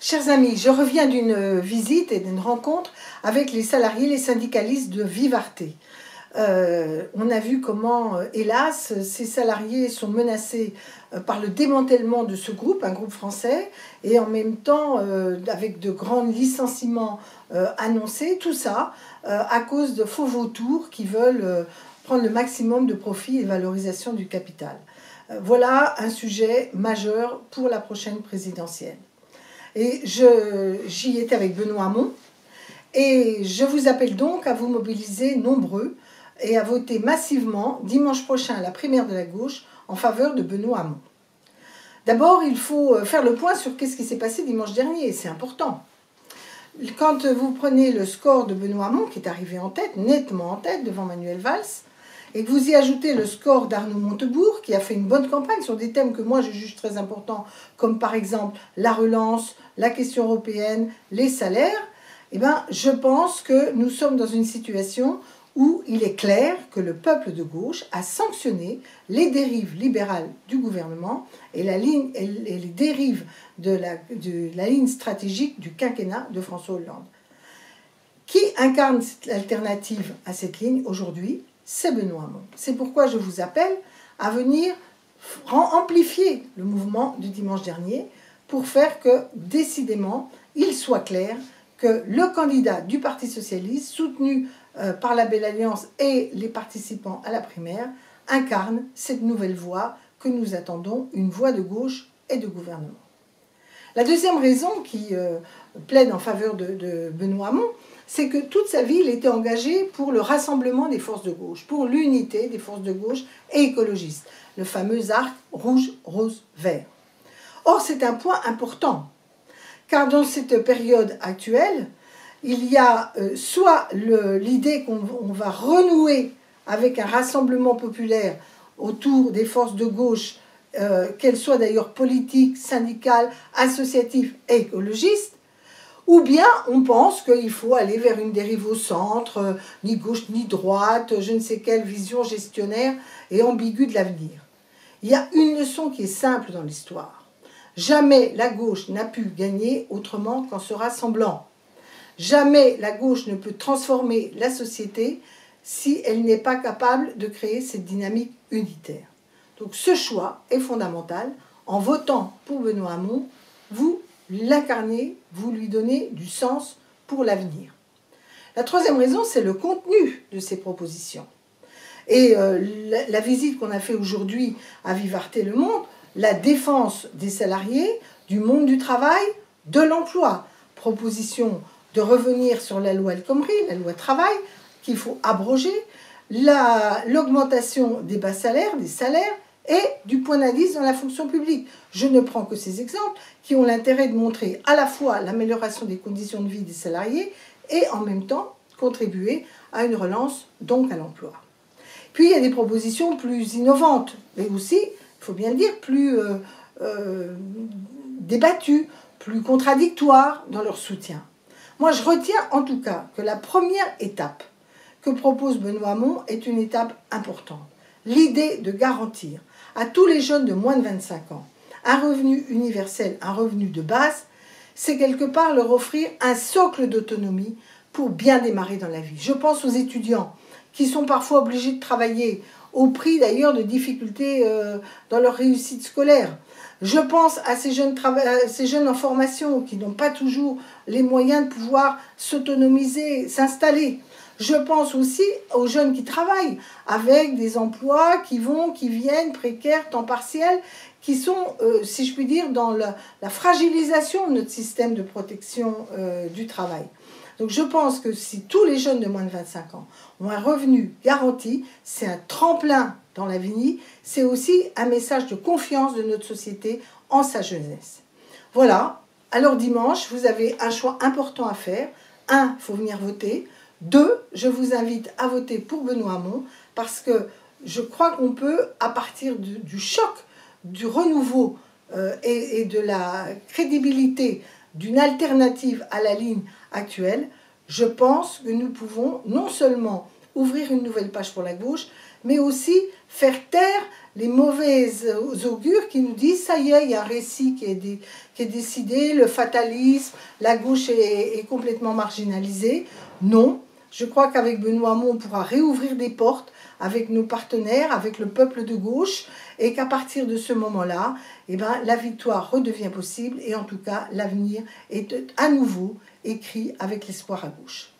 Chers amis, je reviens d'une visite et d'une rencontre avec les salariés, les syndicalistes de Vivarte. On a vu comment, hélas, ces salariés sont menacés par le démantèlement de ce groupe, un groupe français, et en même temps avec de grands licenciements annoncés, tout ça à cause de faux vautours qui veulent prendre le maximum de profit et valorisation du capital. Voilà un sujet majeur pour la prochaine présidentielle. Et j'y étais avec Benoît Hamon, et je vous appelle donc à vous mobiliser nombreux et à voter massivement dimanche prochain à la primaire de la gauche en faveur de Benoît Hamon. D'abord, il faut faire le point sur qu'est-ce qui s'est passé dimanche dernier, et c'est important. Quand vous prenez le score de Benoît Hamon, qui est arrivé en tête, nettement en tête, devant Manuel Valls, et que vous y ajoutez le score d'Arnaud Montebourg, qui a fait une bonne campagne sur des thèmes que moi je juge très importants, comme par exemple la relance, la question européenne, les salaires, eh bien, je pense que nous sommes dans une situation où il est clair que le peuple de gauche a sanctionné les dérives libérales du gouvernement et les dérives de la ligne stratégique du quinquennat de François Hollande. Qui incarne l'alternative à cette ligne aujourd'hui? C'est Benoît Hamon. C'est pourquoi je vous appelle à venir amplifier le mouvement du dimanche dernier pour faire que, décidément, il soit clair que le candidat du Parti socialiste, soutenu par la Belle Alliance et les participants à la primaire, incarne cette nouvelle voie que nous attendons, une voie de gauche et de gouvernement. La deuxième raison qui plaide en faveur de Benoît Hamon, c'est que toute sa vie, il était engagé pour le rassemblement des forces de gauche, pour l'unité des forces de gauche et écologistes, le fameux arc rouge, rose, vert. Or, c'est un point important, car dans cette période actuelle, il y a soit l'idée qu'on va renouer avec un rassemblement populaire autour des forces de gauche, qu'elles soient d'ailleurs politiques, syndicales, associatives et écologistes, ou bien on pense qu'il faut aller vers une dérive au centre, ni gauche ni droite, je ne sais quelle vision gestionnaire et ambiguë de l'avenir. Il y a une leçon qui est simple dans l'histoire. Jamais la gauche n'a pu gagner autrement qu'en se rassemblant. Jamais la gauche ne peut transformer la société si elle n'est pas capable de créer cette dynamique unitaire. Donc ce choix est fondamental. En votant pour Benoît Hamon, vous l'incarnez, vous lui donnez du sens pour l'avenir. La troisième raison, c'est le contenu de ces propositions. Et la visite qu'on a fait aujourd'hui à Vivarte le montre, la défense des salariés, du monde du travail, de l'emploi. Proposition de revenir sur la loi El Khomri, la loi travail, qu'il faut abroger, l'augmentation des bas salaires, des salaires, et du point d'indice dans la fonction publique. Je ne prends que ces exemples qui ont l'intérêt de montrer à la fois l'amélioration des conditions de vie des salariés et en même temps contribuer à une relance, donc à l'emploi. Puis il y a des propositions plus innovantes, mais aussi, il faut bien le dire, plus débattues, plus contradictoires dans leur soutien. Moi, je retiens en tout cas que la première étape que propose Benoît Hamon est une étape importante. L'idée de garantir à tous les jeunes de moins de 25 ans un revenu universel, un revenu de base, c'est quelque part leur offrir un socle d'autonomie pour bien démarrer dans la vie. Je pense aux étudiants qui sont parfois obligés de travailler au prix d'ailleurs de difficultés dans leur réussite scolaire. Je pense à ces jeunes en formation qui n'ont pas toujours les moyens de pouvoir s'autonomiser, s'installer. Je pense aussi aux jeunes qui travaillent avec des emplois qui viennent, précaires, temps partiel, qui sont, si je puis dire, dans la fragilisation de notre système de protection du travail. Donc je pense que si tous les jeunes de moins de 25 ans ont un revenu garanti, c'est un tremplin dans l'avenir, c'est aussi un message de confiance de notre société en sa jeunesse. Voilà, alors dimanche, vous avez un choix important à faire. 1, il faut venir voter. 2, je vous invite à voter pour Benoît Hamon parce que je crois qu'on peut, à partir du choc, du renouveau et de la crédibilité d'une alternative à la ligne actuelle, je pense que nous pouvons non seulement ouvrir une nouvelle page pour la gauche, mais aussi faire taire les mauvaises augures qui nous disent ça y est, il y a un récit qui est décidé, le fatalisme, la gauche est complètement marginalisée. Non, je crois qu'avec Benoît Hamon, on pourra réouvrir des portes avec nos partenaires, avec le peuple de gauche, et qu'à partir de ce moment-là, eh ben, la victoire redevient possible, et en tout cas, l'avenir est à nouveau écrit avec l'espoir à gauche.